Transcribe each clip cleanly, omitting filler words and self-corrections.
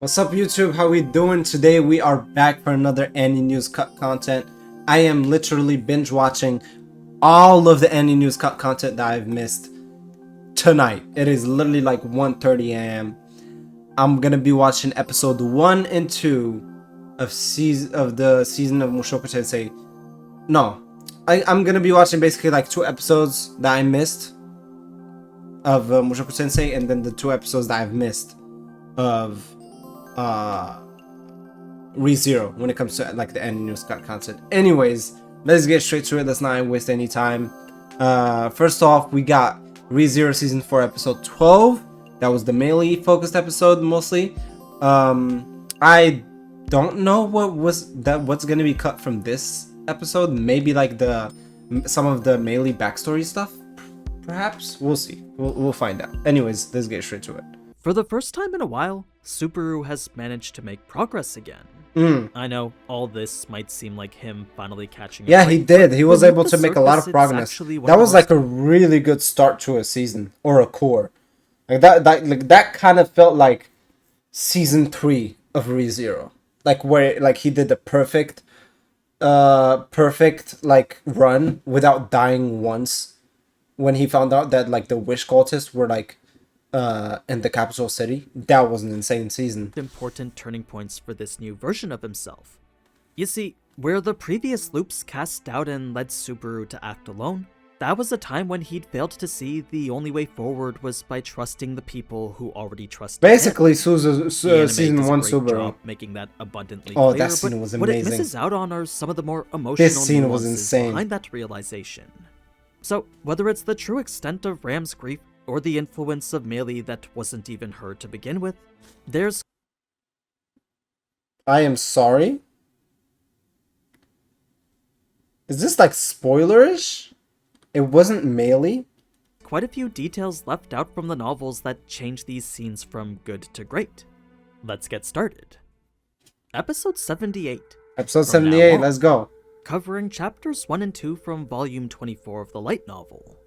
What's up YouTube? How we doing? Today we are back for another Aninews cut content. I am literally binge watching all of the Aninews cut content that I've missed tonight. It is literally like 1:30 a.m. I'm gonna be watching episode 1 and 2 of the season of Mushoku Tensei. No, I'm gonna be watching basically like 2 episodes that I missed of Mushoku Tensei, and then the 2 episodes that I've missed of ReZero when it comes to like the end news content. Anyways, let's get straight to it. Let's not waste any time. First off, we got ReZero season 4 episode 12. That was the Meili focused episode mostly. I don't know what's gonna be cut from this episode. Maybe like some of the Meili backstory stuff. Perhaps we'll see. We'll find out. Anyways, let's get straight to it. For the first time in a while, Subaru has managed to make progress again. I know all this might seem like him finally catching up. Yeah, he did. He was able to make a lot of progress. That was like a really good start to a season or a core. Like that kind of felt like season 3 of ReZero. Like where like he did the perfect like run without dying once when he found out that like the wish cultists were like in the capital city. That was an insane season. Important turning points for this new version of himself. You see, where the previous loops cast doubt and led Subaru to act alone, that was a time when he'd failed to see the only way forward was by trusting the people who already trusted Basically, him. season 1 Subaru. Job making that abundantly clear, that scene was amazing. What it misses out on are some of the more emotional scene was insane behind that realization. So, whether it's the true extent of Ram's grief or the influence of Meili that wasn't even her to begin with, there's... I am sorry? Is this like spoilerish? It wasn't Meili? quite a few details left out from the novels that change these scenes from good to great. Let's get started. Episode 78. Episode 78, let's go. Covering chapters 1 and 2 from volume 24 of the light novel.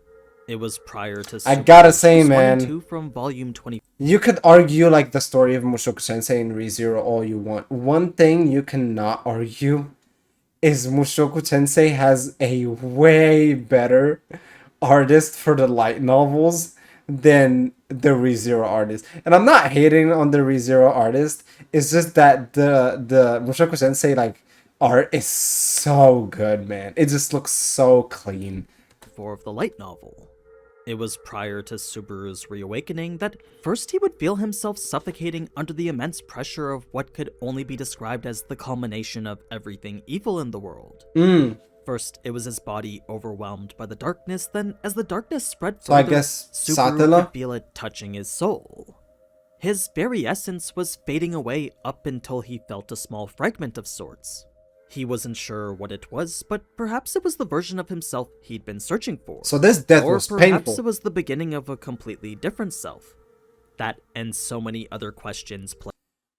It was prior to I gotta say, man, 1 and 2 from volume 20. You could argue like the story of Mushoku Tensei and ReZero all you want. One thing you cannot argue is Mushoku Tensei has a way better artist for the light novels than the ReZero artist. And I'm not hating on the ReZero artist. It's just that the Mushoku Tensei like art is so good, man. It just looks so clean. 4 of the light novel. It was prior to Subaru's reawakening that first he would feel himself suffocating under the immense pressure of what could only be described as the culmination of everything evil in the world. First, it was his body overwhelmed by the darkness, then as the darkness spread further, so I guess Subaru could feel it touching his soul. His very essence was fading away up until he felt a small fragment of sorts. He wasn't sure what it was, but perhaps it was the version of himself he'd been searching for. So this death was painful. Or perhaps it was the beginning of a completely different self. That and so many other questions play.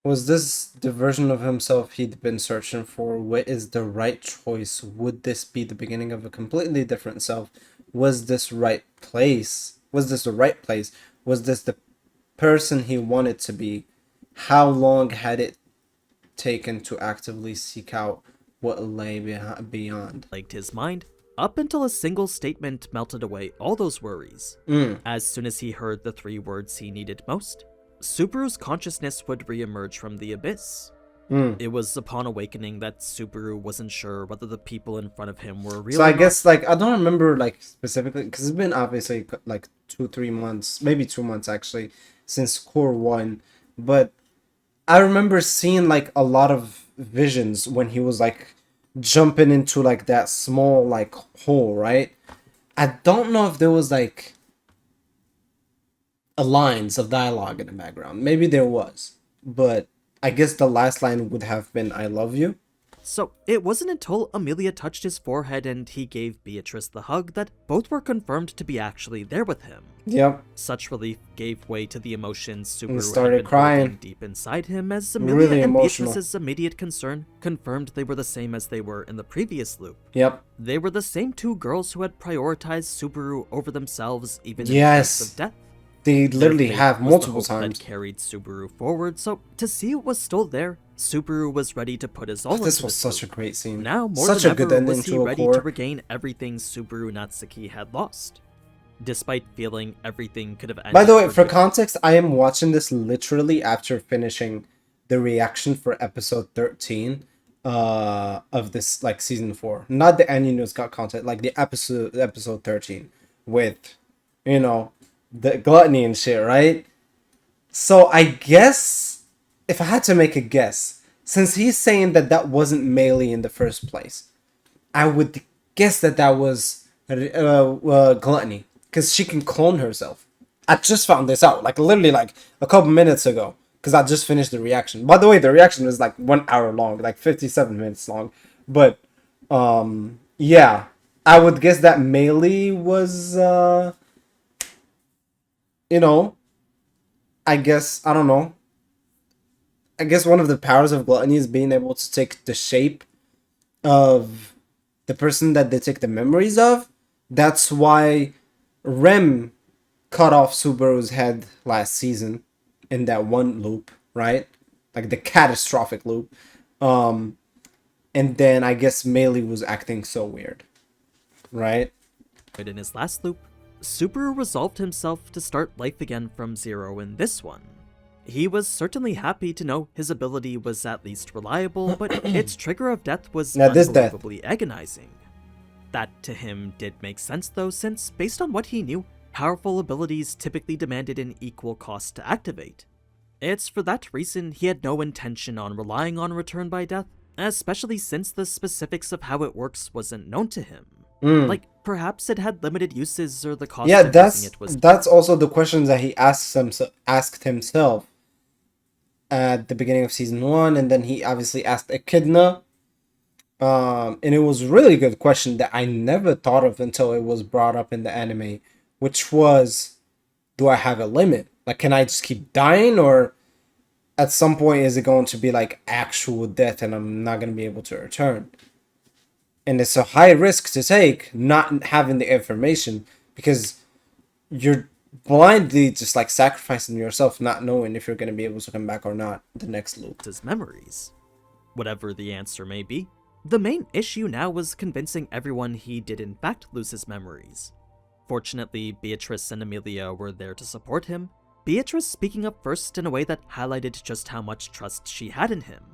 Was this the version of himself he'd been searching for? What is the right choice? Would this be the beginning of a completely different self? Was this right place? Was this the right place? Was this the person he wanted to be? How long had it taken to actively seek out what lay beyond? Plagued his mind, up until a single statement melted away all those worries. As soon as he heard the 3 words he needed most, Subaru's consciousness would re-emerge from the abyss. It was upon awakening that Subaru wasn't sure whether the people in front of him were real. So I guess like I don't remember like specifically because it's been obviously like 2-3 months, maybe 2 months actually since Core 1, but I remember seeing like a lot of visions when he was like jumping into like that small like hole, right? I don't know if there was like a lines of dialogue in the background. Maybe there was, but I guess the last line would have been "I love you." So it wasn't until Amelia touched his forehead and he gave Beatrice the hug that both were confirmed to be actually there with him. Yep. Such relief gave way to the emotions Subaru started had been crying holding deep inside him as Amelia Really and emotional. Beatrice's immediate concern confirmed they were the same as they were in the previous loop. Yep. They were the same 2 girls who had prioritized Subaru over themselves even in the Yes. face of death. They Their literally fate have was the multiple hope times. that carried Subaru forward, so to see it was still there, Subaru was ready to put his all This into was this such a loop. great scene. Now, more Such than a good ever, ending was he to a ready to core. regain everything Subaru Natsuki had lost. Despite feeling everything could have ended. By the way, for good. context, I am watching this literally after finishing the reaction for episode 13 of this like season 4. Not the Aninews got content, like the episode 13 with, you know, the gluttony and shit, right? So I guess if I had to make a guess, since he's saying that that wasn't Meili in the first place, I would guess that that was gluttony, because she can clone herself. I just found this out, like literally like a couple minutes ago, because I just finished the reaction. By the way, the reaction was like 1 hour long, like 57 minutes long. But yeah, I would guess that Meili was you know, I guess I don't know. I guess one of the powers of gluttony is being able to take the shape of the person that they take the memories of. That's why Rem cut off Subaru's head last season in that one loop, right? Like the catastrophic loop. And then I guess Meili was acting so weird, right? In his last loop, Subaru resolved himself to start life again from zero in this one. He was certainly happy to know his ability was at least reliable, but its trigger of death was unbelievably agonizing. That to him did make sense though, since based on what he knew, powerful abilities typically demanded an equal cost to activate. It's for that reason he had no intention on relying on return by death, especially since the specifics of how it works wasn't known to him. Like, perhaps it had limited uses or the cost of using it was... that's also the questions that he asked himself at the beginning of season 1, and then he obviously asked Echidna. And it was a really good question that I never thought of until it was brought up in the anime, which was, do I have a limit? Like, can I just keep dying, or at some point is it going to be like actual death and I'm not going to be able to return? And it's a high risk to take not having the information, because you're blindly just like sacrificing yourself, not knowing if you're going to be able to come back or not the next loop. His memories. Whatever the answer may be, the main issue now was convincing everyone he did in fact lose his memories. Fortunately, Beatrice and Amelia were there to support him, Beatrice speaking up first in a way that highlighted just how much trust she had in him.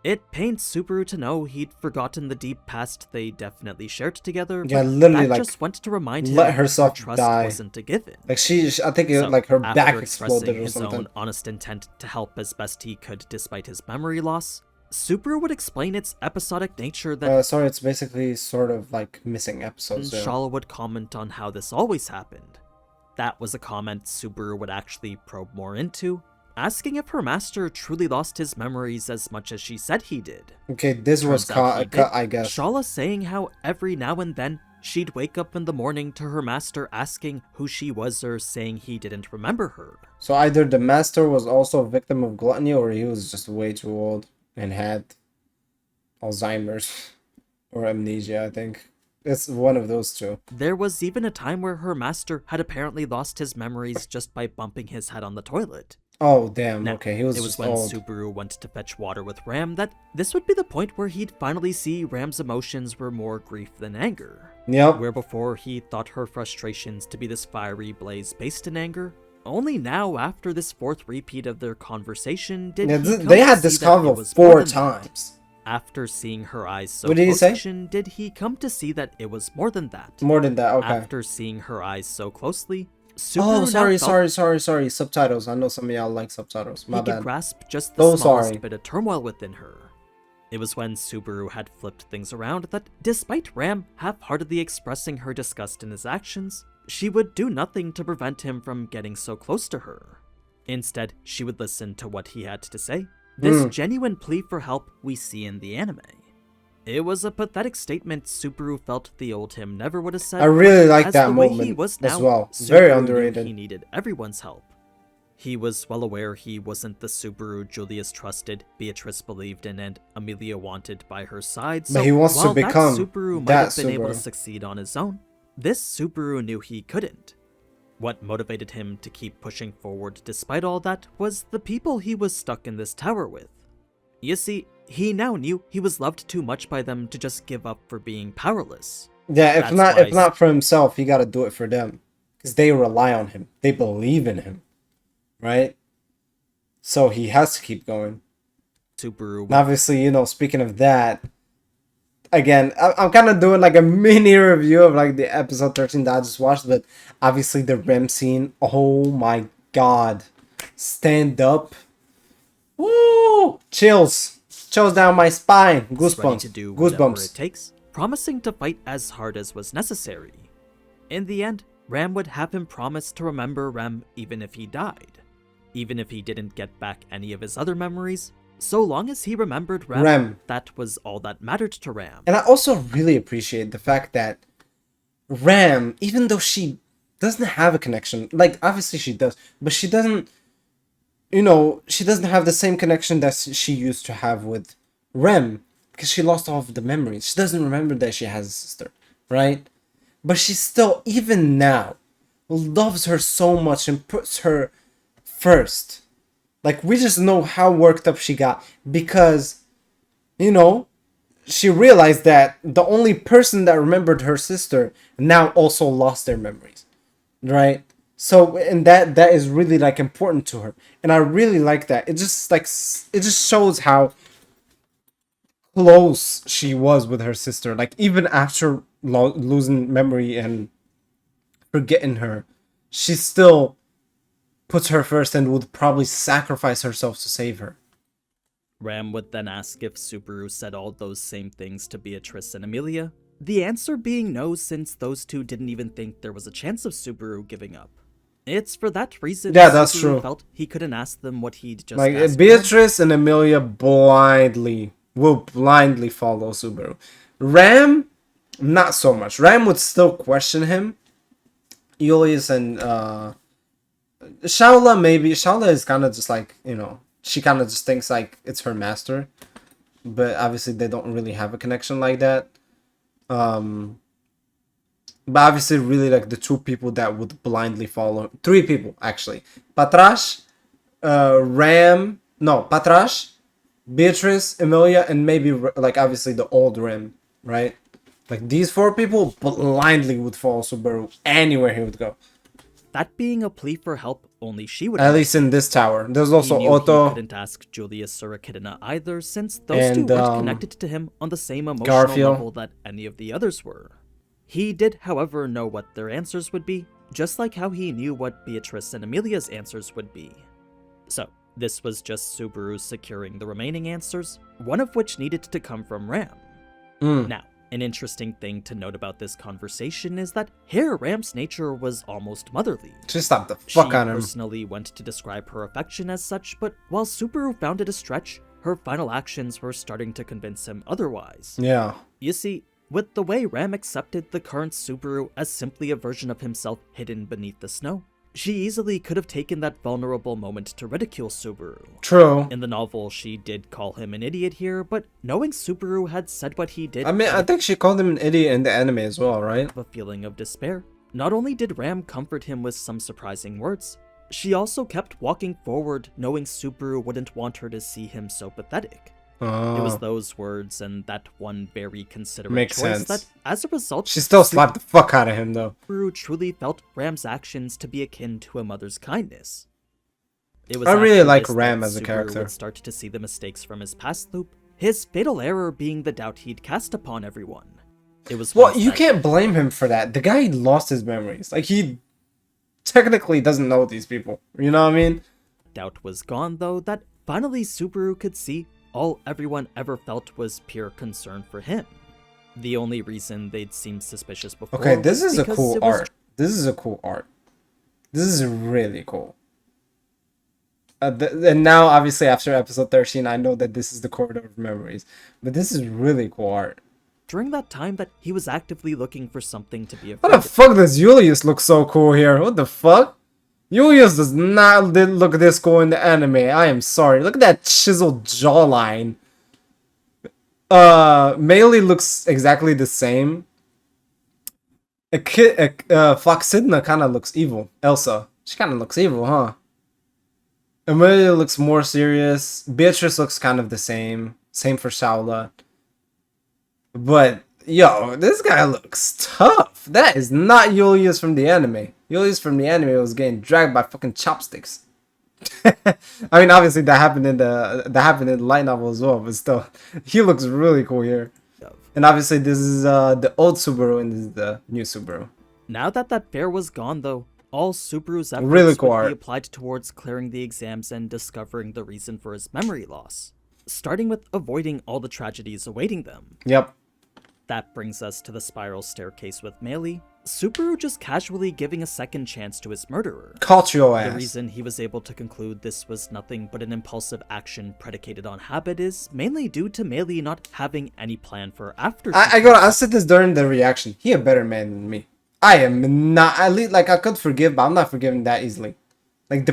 It pained Subaru to know he'd forgotten the deep past they definitely shared together, Yeah, but literally, that like, just went to remind him let herself trust die. wasn't a given. Like I think it, So, like her back after exploded or his something. own honest intent to help as best he could despite his memory loss, Subaru would explain its episodic nature that Sorry, it's basically sort of like missing episodes. Yeah. Shala would comment on how this always happened. That was a comment Subaru would actually probe more into, asking if her master truly lost his memories as much as she said he did. Okay, this was cut, I guess. Shala saying how every now and then she'd wake up in the morning to her master asking who she was or saying he didn't remember her. So either the master was also a victim of gluttony, or he was just way too old and had Alzheimer's or amnesia, I think. It's one of those two. There was even a time where her master had apparently lost his memories just by bumping his head on the toilet. Oh, damn, Now, okay, he was it was just when old. Subaru went to fetch water with Ram that this would be the point where he'd finally see Ram's emotions were more grief than anger. Yep. Where before he thought her frustrations to be this fiery blaze based in anger, only now after this fourth repeat of their conversation did he come they to had see this that it convo was more 4 than that. times. After seeing her eyes so What did he say? closely, did he come to see that it was more than that? More than that, okay. After seeing her eyes so closely, Subaru Oh, sorry, now felt sorry. Subtitles. I know some of y'all like subtitles. My he could bad. grasp just the smallest sorry. bit of turmoil within her. It was when Subaru had flipped things around that, despite Ram half-heartedly expressing her disgust in his actions, she would do nothing to prevent him from getting so close to her. Instead, she would listen to what he had to say, this genuine plea for help we see in the anime. It was a pathetic statement Subaru felt the old him never would have said. I really like as that the way he moment was as now, well. Subaru Very knew underrated. He needed everyone's help. He was well aware he wasn't the Subaru Julius trusted, Beatrice believed in, and Amelia wanted by her side, so But he wants to while become that Subaru might that have been able to Subaru. succeed on his own, this Subaru knew he couldn't. What motivated him to keep pushing forward despite all that was the people he was stuck in this tower with. You see, he now knew he was loved too much by them to just give up for being powerless. Yeah, That's why if not for himself, he gotta do it for them. Because they rely on him. They believe in him. Right? So he has to keep going. Subaru And obviously, you know, speaking of that, again, I'm kind of doing like a mini review of like the episode 13 that I just watched, but obviously the REM scene, oh my god. Stand up. Woo! Chills. Chills down my spine. was ready Goosebumps. to do whatever it Goosebumps. takes, promising to fight as hard as was necessary. In the end, Ram would have him promise to remember Rem even if he died. Even if he didn't get back any of his other memories, so long as he remembered Rem, that was all that mattered to Ram. And I also really appreciate the fact that Ram, even though she doesn't have a connection, like obviously she does, but she doesn't, you know, she doesn't have the same connection that she used to have with Rem because she lost all of the memories. She doesn't remember that she has a sister, right? But she still, even now, loves her so much and puts her first. Like, we just know how worked up she got because, you know, she realized that the only person that remembered her sister now also lost their memories, right? So, and that is really like important to her, and I really like that. It just like it just shows how close she was with her sister. Like even after losing memory and forgetting her, she still puts her first and would probably sacrifice herself to save her. Ram would then ask if Subaru said all those same things to Beatrice and Amelia, the answer being no since those two didn't even think there was a chance of Subaru giving up. It's for that reason that's Subaru true. felt he couldn't ask them what he'd just Like asked Beatrice and Amelia will blindly follow Subaru. Ram, not so much. Ram would still question him. Julius and Shaula, maybe. Shaula is kind of just like, you know, she kind of just thinks like it's her master. But obviously they don't really have a connection like that. But obviously really like the two people that would blindly follow. Three people, actually. Patrash, Patrash, Beatrice, Emilia, and maybe like obviously the old Ram, right? Like these four people blindly would follow Subaru anywhere he would go. That being a plea for help, only she would. At least in this tower. There's also he knew Otto. He couldn't ask Julius or Echidna either, since those two weren't connected to him on the same emotional level that any of the others were. He did, however, know what their answers would be, just like how he knew what Beatrice and Amelia's answers would be. So, this was just Subaru securing the remaining answers, one of which needed to come from Ram. Now, an interesting thing to note about this conversation is that here Ram's nature was almost motherly. Just stop the fuck on him. She personally went to describe her affection as such, but while Subaru found it a stretch, her final actions were starting to convince him otherwise. Yeah. You see, with the way Ram accepted the current Subaru as simply a version of himself hidden beneath the snow, she easily could have taken that vulnerable moment to ridicule Subaru. True. In the novel, she did call him an idiot here, but knowing Subaru had said what he did... I mean, I think she called him an idiot in the anime as well, right? A feeling of despair. Not only did Ram comfort him with some surprising words, she also kept walking forward knowing Subaru wouldn't want her to see him so pathetic. It was those words and that one very considerate choice that, as a result... She still slapped the fuck out of him, though. Subaru truly felt Ram's actions to be akin to a mother's kindness. It was I really like Ram as a character. Would start to see the mistakes from his past loop, his fatal error being the doubt he'd cast upon everyone. It was well, you can't blame him for that. The guy lost his memories. Like, he technically doesn't know these people. You know what I mean? Doubt was gone, though, that finally Subaru could see all everyone ever felt was pure concern for him. The only reason they'd seemed suspicious before... Okay, this is a cool art. This is a cool art. This is really cool. And now, obviously, after episode 13, I know that this is the corridor of memories. But this is really cool art. During that time that he was actively looking for something to be afraid of. What the fuck does Julius look so cool here? What the fuck? Julius does not look this cool in the anime. I am sorry. Look at that chiseled jawline. Meili looks exactly the same. Floxidna kind of looks evil. Elsa, she kind of looks evil, huh? Amelia looks more serious. Beatrice looks kind of the same. Same for Shaula. But yo, this guy looks tough. That is not Julius from the anime. Julius from the anime was getting dragged by fucking chopsticks. I mean, obviously that happened in the light novel as well, but still, he looks really cool here. And obviously, this is the old Subaru, and this is the new Subaru. Now that that fear was gone, though, all Subaru's efforts Really cool would art. be applied towards clearing the exams and discovering the reason for his memory loss, starting with avoiding all the tragedies awaiting them. Yep. That brings us to the spiral staircase with Meili, Subaru just casually giving a second chance to his murderer. Caught your The ass. reason he was able to conclude this was nothing but an impulsive action predicated on habit is mainly due to Meili not having any plan for after. I said this during the reaction. He a better man than me. I am not. At least, like, I could forgive, but I'm not forgiving that easily. Like,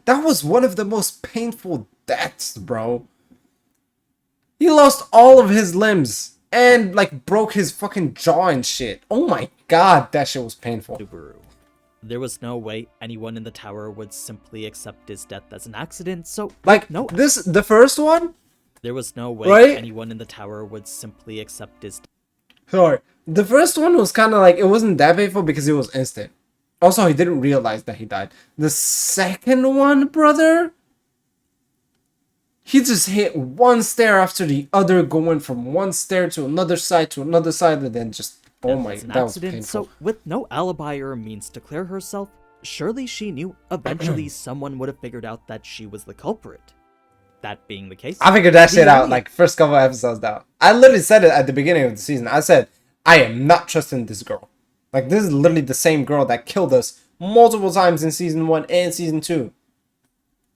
that was one of the most painful deaths, bro. He lost all of his limbs and like broke his fucking jaw and shit. Oh my god, that shit was painful. Subaru. There was no way anyone in the tower would simply accept his death as an accident, so Like, no. the first one. There was no way Right? anyone in the tower would simply accept his Sorry, the first one was kind of like, it wasn't that painful because it was instant. Also, he didn't realize that he died. The second one, brother, he just hit one stair after the other, going from one stair to another side, and then just, oh my, as an that was accident, painful. so with no alibi or means to clear herself, surely she knew eventually someone would have figured out that she was the culprit. That being the case, I figured that shit the out only- like first couple episodes down. I literally said it at the beginning of the season. I said, I am not trusting this girl. Like, this is literally the same girl that killed us multiple times in season 1 and season 2.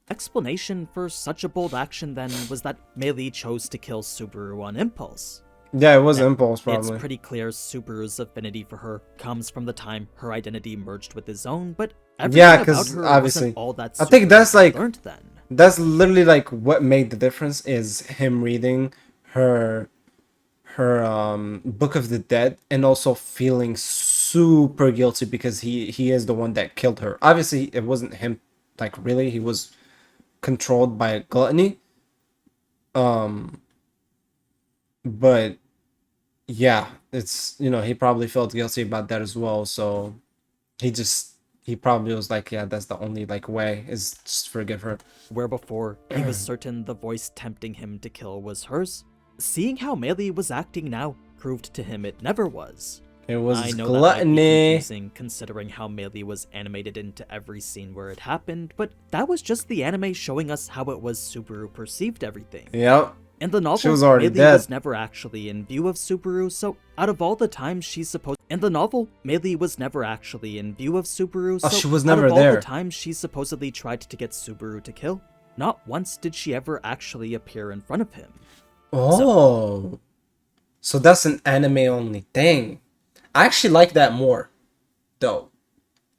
explanation for such a bold action then was that Meili chose to kill Subaru on impulse. Yeah, it was Now, impulse, It's probably. pretty clear Subaru's affinity for her comes from the time her identity merged with his own, but everything Yeah, about 'cause her obviously- wasn't all that I think Subaru that's had like- learned then. That's literally like what made the difference, is him reading her Book of the Dead and also feeling super guilty because he is the one that killed her. Obviously, it wasn't him, like, really, he was controlled by gluttony. But yeah, it's, he probably felt guilty about that as well, so he probably was like, yeah, that's the only like way, is just forgive her. Where before he was certain the voice tempting him to kill was hers, seeing how Meili was acting now proved to him it never was. It was I know that might be gluttony. confusing considering how Meili was animated into every scene where it happened, but that was just the anime showing us how it was Subaru perceived everything. Yep. In the novel, She was already Meili dead. was never actually in view of Subaru, so out of all the times she's supposed in the novel, Meili was never actually in view of Subaru, so she was out never of all there. the times she supposedly tried to get Subaru to kill, not once did she ever actually appear in front of him. Oh, so that's an anime only thing. I actually like that more, though.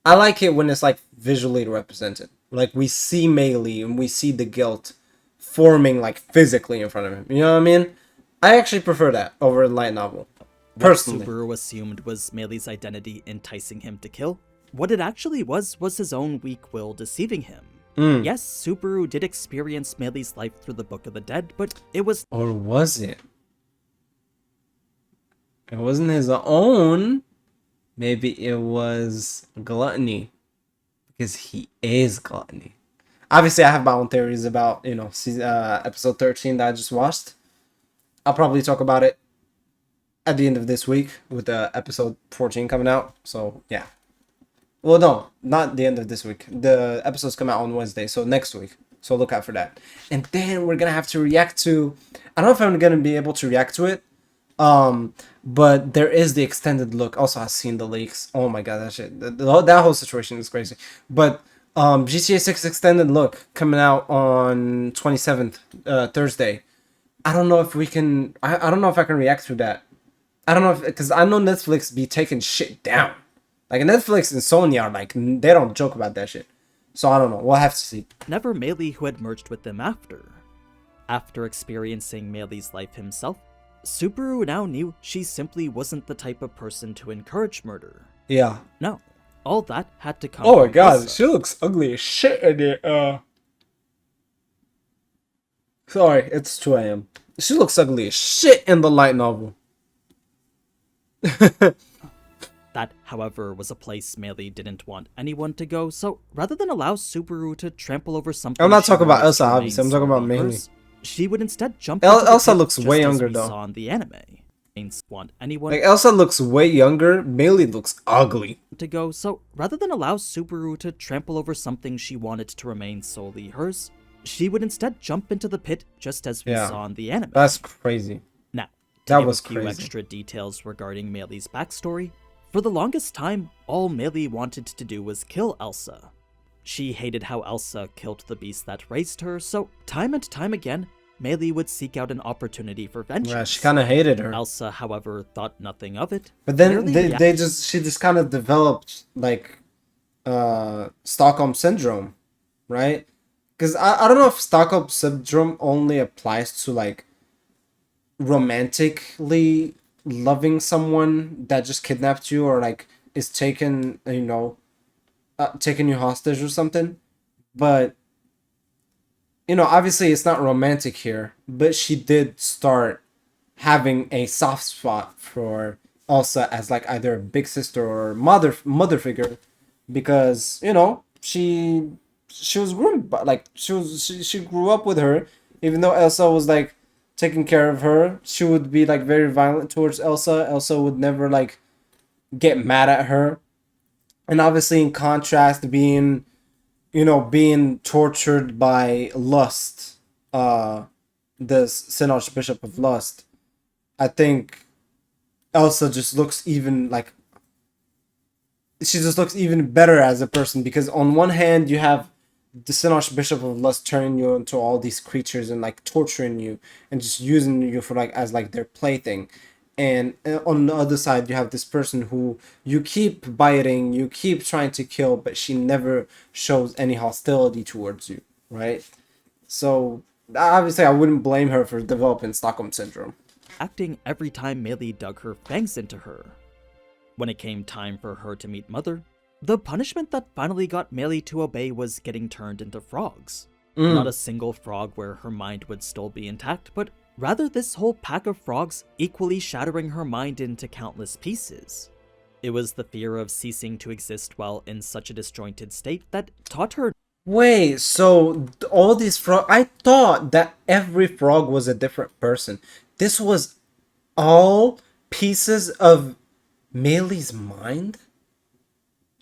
I like it when it's like visually represented. Like, we see Meili and we see the guilt forming like physically in front of him. You know what I mean? I actually prefer that over a light novel. Personally. What Subaru assumed was Meili's identity enticing him to kill. What it actually was his own weak will deceiving him. Yes, Subaru did experience Meili's life through the Book of the Dead, but it was Or was it? It wasn't his own. Maybe it was gluttony. Because he is gluttony. Obviously, I have my own theories about, episode 13 that I just watched. I'll probably talk about it at the end of this week with episode 14 coming out. So, yeah. Well, no, not the end of this week. The episodes come out on Wednesday, so next week. So look out for that. And then we're going to have to react to... I don't know if I'm going to be able to react to it. But there is the extended look. Also, I've seen the leaks. Oh my god, that shit. That whole situation is crazy. But GTA 6 extended look coming out on 27th, Thursday. I don't know if we can... I don't know if I can react to that. I don't know if... Because I know Netflix be taking shit down. Like, Netflix and Sony are like... They don't joke about that shit. So I don't know. We'll have to see. never Meili who had merged with them after. After experiencing Meili's life himself, Subaru now knew she simply wasn't the type of person to encourage murder. Yeah. No, all that had to come Oh my from god, Elsa. she looks ugly as shit in it. Sorry, it's 2 a.m. She looks ugly as shit in the light novel. That, however, was a place Meili didn't want anyone to go, so rather than allow Subaru to trample over something I'm not she talking about wanted Elsa, to remain obviously. I'm talking about solely Meili. hers, she would instead jump into the Elsa pit looks just way as younger we though. saw in the anime. Want anyone Like Elsa looks way younger. Meili looks ugly. to go, so rather than allow Subaru to trample over something she wanted to remain solely hers, she would instead jump into the pit just as we Yeah. saw in the anime. That's crazy. Now, That give was a few crazy. extra details regarding Meili's backstory, for the longest time, all Meili wanted to do was kill Elsa. She hated how Elsa killed the beast that raised her, so time and time again, Meili would seek out an opportunity for vengeance. Yeah, she kind of hated her. Elsa, however, thought nothing of it. But then merely she just kind of developed like Stockholm syndrome, right? Because I don't know if Stockholm syndrome only applies to like romantically loving someone that just kidnapped you or like is taken, taking you hostage or something. But obviously it's not romantic here, but she did start having a soft spot for Elsa as like either a big sister or mother figure, because she was groomed, but like she grew up with her, even though Elsa was like taking care of her. She would be like very violent towards Elsa. Elsa would never like get mad at her, and obviously in contrast, being tortured by lust, the Sin Archbishop of Lust, I think Elsa just looks even like she just looks even better as a person, because on one hand you have the Sin Archbishop of Lust turning you into all these creatures and like torturing you and just using you for like as like their plaything, and on the other side you have this person who you keep biting, you keep trying to kill, but she never shows any hostility towards you, right? So obviously I wouldn't blame her for developing Stockholm syndrome. acting every time Meili dug her fangs into her. When it came time for her to meet Mother, the punishment that finally got Meili to obey was getting turned into frogs. Not a single frog where her mind would still be intact, but rather this whole pack of frogs equally shattering her mind into countless pieces. It was the fear of ceasing to exist while in such a disjointed state that taught her. Wait, so all these frog, I thought that every frog was a different person. This was all pieces of Meili's mind?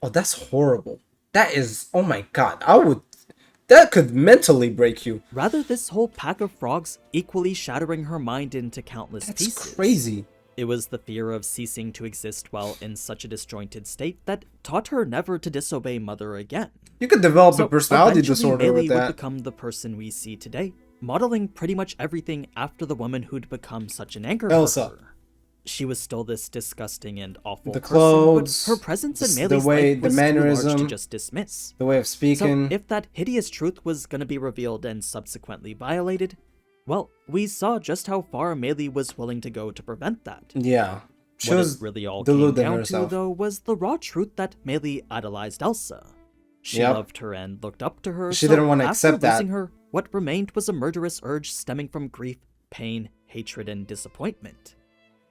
Oh, that's horrible. That is, oh my god, that could mentally break you. Rather, this whole pack of frogs equally shattering her mind into countless That's pieces. crazy. It was the fear of ceasing to exist while in such a disjointed state that taught her never to disobey Mother again. You could develop So a personality eventually, disorder Meili with would that. become the person we see today, modeling pretty much everything after the woman who'd become such an anchor Elsa. for her. She was still this disgusting and awful The person, clothes, but her presence in the Meili's way, life the was too large to mannerism, just dismiss. the way of speaking. So if that hideous truth was going to be revealed and subsequently violated, well, we saw just how far Meili was willing to go to prevent that. Yeah. She What was it really all came deluding down herself. to, though, was the raw truth that Meili idolized Elsa. She Yep. loved her and looked up to her. She so didn't want to after accept that. losing her, what remained was a murderous urge stemming from grief, pain, hatred, and disappointment.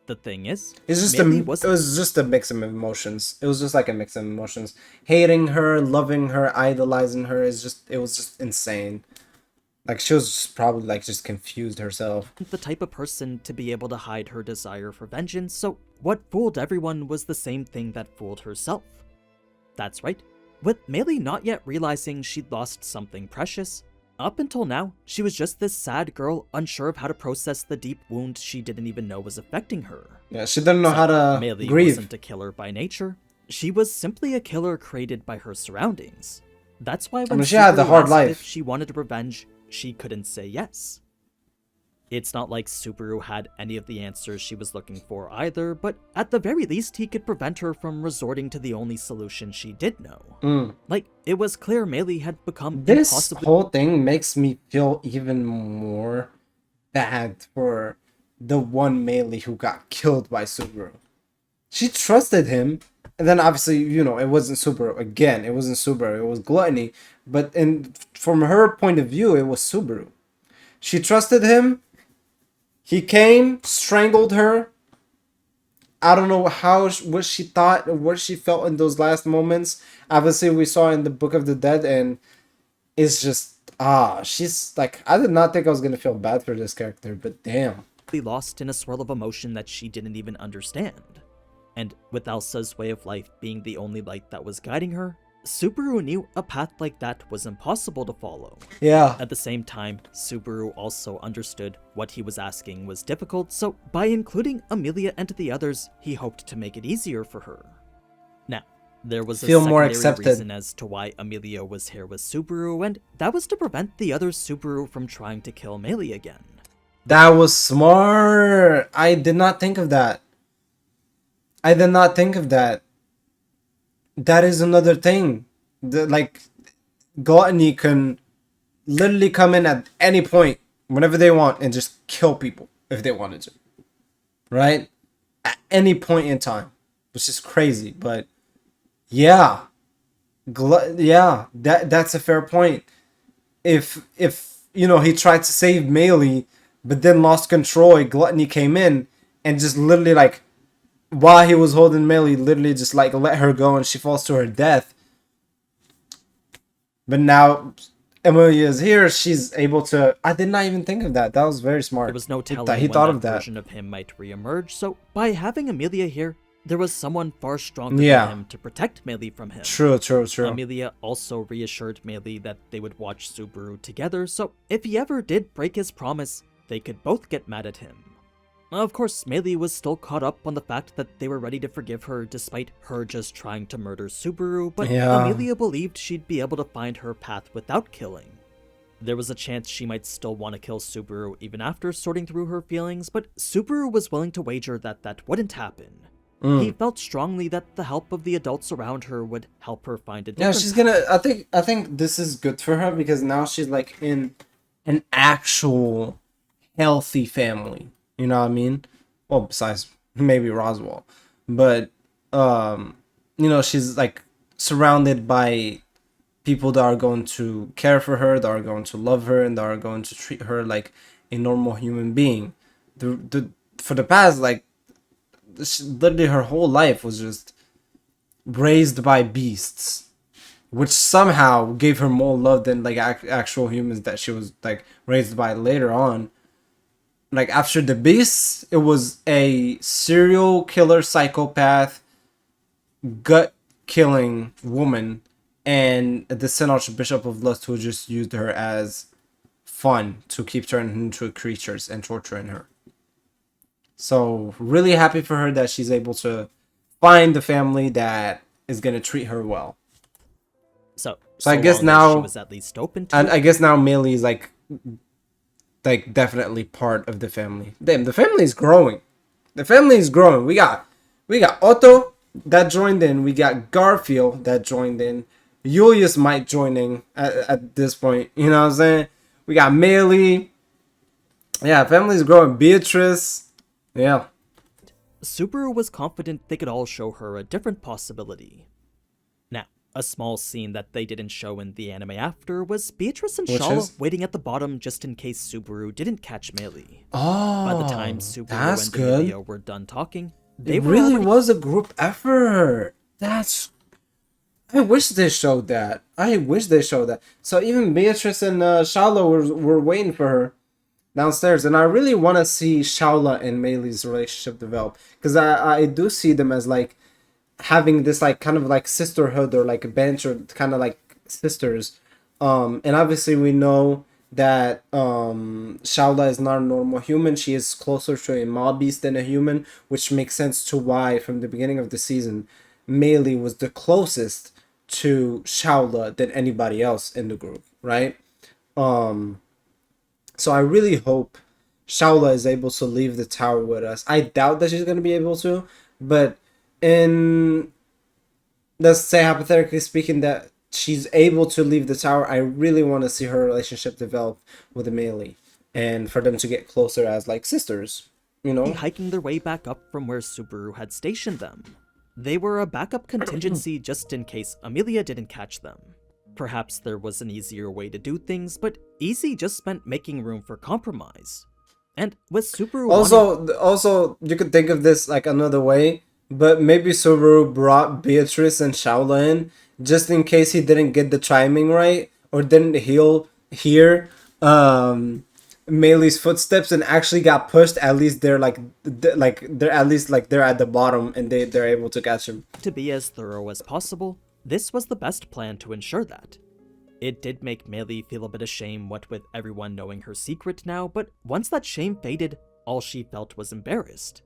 The thing is, It's just Meili it wasn't was just a mix of emotions. It was just like a mix of emotions. Hating her, loving her, idolizing her it was just insane. Like she was just probably like just confused herself. the type of person to be able to hide her desire for vengeance, so what fooled everyone was the same thing that fooled herself. That's right, with Meili not yet realizing she'd lost something precious, up until now, she was just this sad girl unsure of how to process the deep wound she didn't even know was affecting her. Yeah, she didn't know how to Meili grieve. wasn't a killer by nature, she was simply a killer created by her surroundings. That's why when she had the Subaru hard asked life. if she wanted revenge, she couldn't say yes. It's not like Subaru had any of the answers she was looking for either, but at the very least he could prevent her from resorting to the only solution she did know. Like, it was clear Meili had become This impossibly whole thing makes me feel even more bad for the one Meili who got killed by Subaru. She trusted him and then obviously, it wasn't Subaru. Again, it wasn't Subaru. It was Gluttony. But from her point of view, it was Subaru. She trusted him. He came, strangled her. I don't know what she thought, or what she felt in those last moments. Obviously, we saw in the Book of the Dead, and it's just she's like, I did not think I was gonna feel bad for this character, but damn. Lost in a swirl of emotion that she didn't even understand. And with Elsa's way of life being the only light that was guiding her, Subaru knew a path like that was impossible to follow. Yeah. At the same time, Subaru also understood what he was asking was difficult, so by including Amelia and the others, he hoped to make it easier for her. Now, there was a Feel more secondary accepted. reason as to why Amelia was here with Subaru, and that was to prevent the other Subaru from trying to kill Meili again. That was smart. I did not think of that. I did not think of that. That is another thing. Like, Gluttony can literally come in at any point, whenever they want, and just kill people if they wanted to. Right? At any point in time. Which is crazy, but yeah. That's a fair point. If he tried to save Meili, but then lost control, Gluttony came in and just literally, like, while he was holding Meili, literally just like let her go and she falls to her death. But now Amelia is here, she's able to. I did not even think of that. That was very smart. There was no telling he when thought that of that version of him might reemerge, so by having Amelia here, there was someone far stronger Yeah. than him to protect Meili from him. True. Amelia also reassured Meili that they would watch Subaru together, so if he ever did break his promise, they could both get mad at him. Of course, Meili was still caught up on the fact that they were ready to forgive her despite her just trying to murder Subaru, but Yeah. Amelia believed she'd be able to find her path without killing. There was a chance she might still want to kill Subaru even after sorting through her feelings, but Subaru was willing to wager that that wouldn't happen. He felt strongly that the help of the adults around her would help her find a different she's gonna. I think this is good for her because now she's like in an actual healthy family. You know what I mean? Well, besides maybe Roswell, but she's like surrounded by people that are going to care for her, that are going to love her, and that are going to treat her like a normal human being. For the past, like, literally her whole life was just raised by beasts, which somehow gave her more love than like actual humans that she was like raised by later on. Like, after the beasts, it was a serial killer psychopath, gut killing woman, and the Sin Archbishop of Lust who just used her as fun to keep turning into creatures and torturing her. So really happy for her that she's able to find the family that is gonna treat her well. So I guess now she was at least open to I guess now Meili is like definitely part of the family. Damn, the family is growing. The family is growing. We got Otto that joined in. We got Garfield that joined in. Julius might join in at this point. You know what I'm saying? We got Meili. Yeah, family's growing. Beatrice. Yeah. Subaru was confident they could all show her a different possibility. Now, a small scene that they didn't show in the anime after was Beatrice and Which Shala is? waiting at the bottom just in case Subaru didn't catch Meili. Oh, By the time Subaru that's and good. Amelia were done talking, they It were really already was a group effort. I wish they showed that. So even Beatrice and Shala were waiting for her downstairs, and I really want to see Shala and Meili's relationship develop, because I do see them as like having this like kind of like sisterhood, or like a bench, or kind of like sisters. And obviously we know that Shala is not a normal human. She is closer to a mob beast than a human, which makes sense to why from the beginning of the season Meili was the closest to Shala than anybody else in the group, right? So I really hope Shala is able to leave the tower with us. I doubt that she's going to be able to, but in, let's say hypothetically speaking, that she's able to leave the tower, I really want to see her relationship develop with Meili, and for them to get closer as like sisters, you know? hiking their way back up from where Subaru had stationed them. They were a backup contingency just in case Amelia didn't catch them. Perhaps there was an easier way to do things, but easy just meant making room for compromise. And with Subaru Also, you could think of this like another way, but maybe Subaru brought Beatrice and Shaola in just in case he didn't get the timing right or didn't hear Meili's footsteps and actually got pushed. At least they're they're at the bottom and they're able to catch him. To be as thorough as possible, this was the best plan to ensure that. It did make Meili feel a bit ashamed what with everyone knowing her secret now, but once that shame faded, all she felt was embarrassed.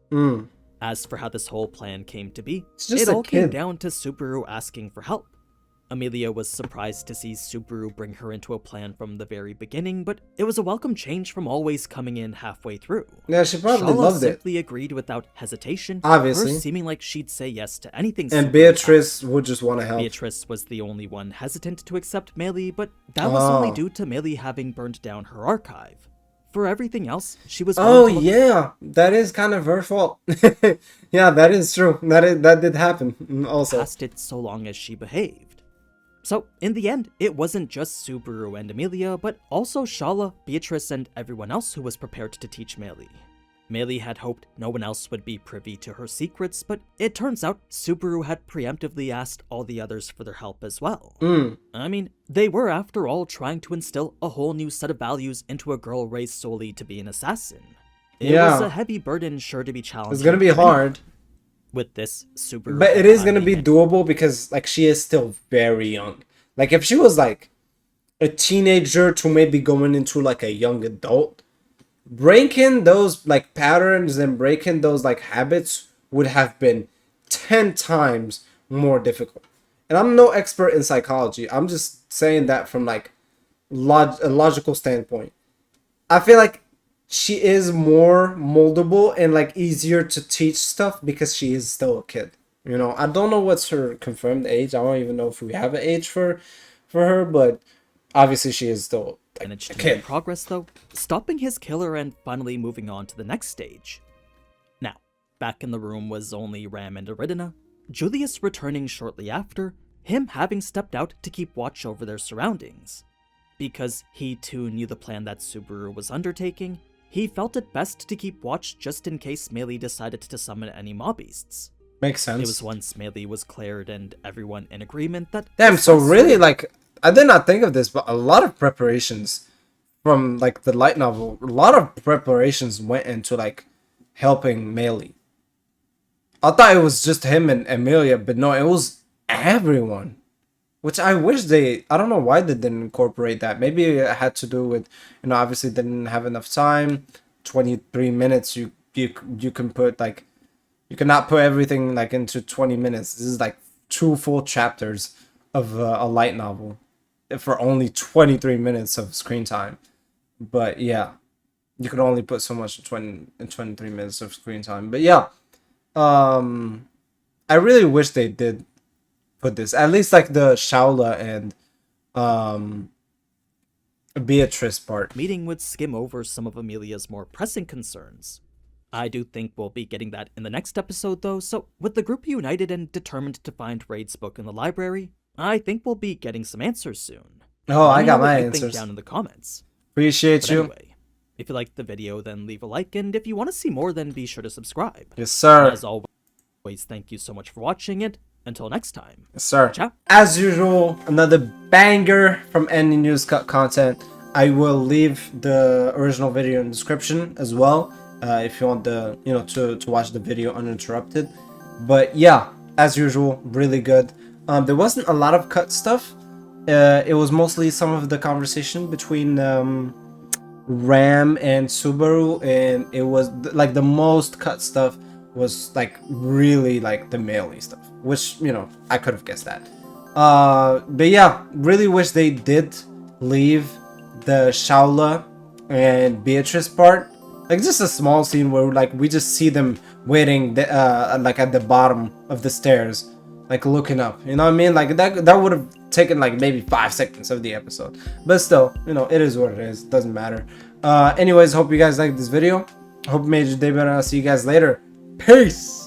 As for how this whole plan came to be, it all came down to Subaru asking for help. Amelia was surprised to see Subaru bring her into a plan from the very beginning, but it was a welcome change from always coming in halfway through. Yeah, she probably Shaola loved it. simply agreed without hesitation, Obviously. her seeming like she'd say yes to anything. And Subaru Beatrice asked. would just want to help. Beatrice was the only one hesitant to accept Meili, but that was only due to Meili having burned down her archive. For everything else, she was willing to look yeah, that is kind of her fault. Yeah, that is true. That did happen also. past it so long as she behaved. So, in the end, it wasn't just Subaru and Amelia, but also Shaola, Beatrice, and everyone else who was prepared to teach Meili. Meili had hoped no one else would be privy to her secrets, but it turns out Subaru had preemptively asked all the others for their help as well. I mean, they were after all trying to instill a whole new set of values into a girl raised solely to be an assassin. It was a heavy burden sure to be challenging. It's gonna be hard. With this Subaru. But it is gonna be doable because like she is still very young. Like if she was like a teenager to maybe going into like a young adult, breaking those like patterns and breaking those like habits would have been 10 times more difficult. And I'm no expert in psychology. I'm just saying that from like a logical standpoint. I feel like she is more moldable and like easier to teach stuff because she is still a kid. You know, I don't know what's her confirmed age. I don't even know if we have an age for her, but obviously she is still like, managed a to kid. make progress though, stopping his killer and finally moving on to the next stage. Now, back in the room was only Ram and Aridina, Julius returning shortly after, him having stepped out to keep watch over their surroundings. Because he too knew the plan that Subaru was undertaking, he felt it best to keep watch just in case Meili decided to summon any mob beasts. Makes sense. It was once Meili was cleared and everyone in agreement that... Damn, so really, like, I did not think of this, but a lot of preparations from, like, the light novel, a lot of preparations went into, like, helping Meili. I thought it was just him and Amelia, but no, it was everyone. Which I wish I don't know why they didn't incorporate that. Maybe it had to do with, you know, obviously they didn't have enough time. 23 minutes, you can put, like, you cannot put everything, like, into 20 minutes. This is, like, 2 full chapters of a light novel for only 23 minutes of screen time. But, yeah, you could only put so much in 23 minutes of screen time. But, yeah, I really wish they did put this, at least like the Shaola and Beatrice part. Meeting would skim over some of Amelia's more pressing concerns. I do think we'll be getting that in the next episode though, so with the group united and determined to find Raid's book in the library, I think we'll be getting some answers soon. Oh, I got my think answers. down in the comments. Appreciate But you. anyway, if you liked the video, then leave a like, and if you want to see more, then be sure to subscribe. Yes, sir. And as always, thank you so much for watching it. Until next time. Yes, sir. Ciao. As usual, another banger from Aninews content. I will leave the original video in the description as well, if you want the to watch the video uninterrupted. But yeah, as usual, really good. There wasn't a lot of cut stuff. It was mostly some of the conversation between Ram and Subaru, and it was like the most cut stuff was like really like the Meili stuff, which, you know, I could have guessed that. But yeah, really wish they did leave the Shaola and Beatrice part, like just a small scene where like we just see them waiting like at the bottom of the stairs, like looking up, you know what I mean? Like that would have taken like maybe 5 seconds of the episode, but still, you know, it is what it is, doesn't matter. Anyways, hope you guys liked this video, hope it made your day better. I'll see you guys later. Peace.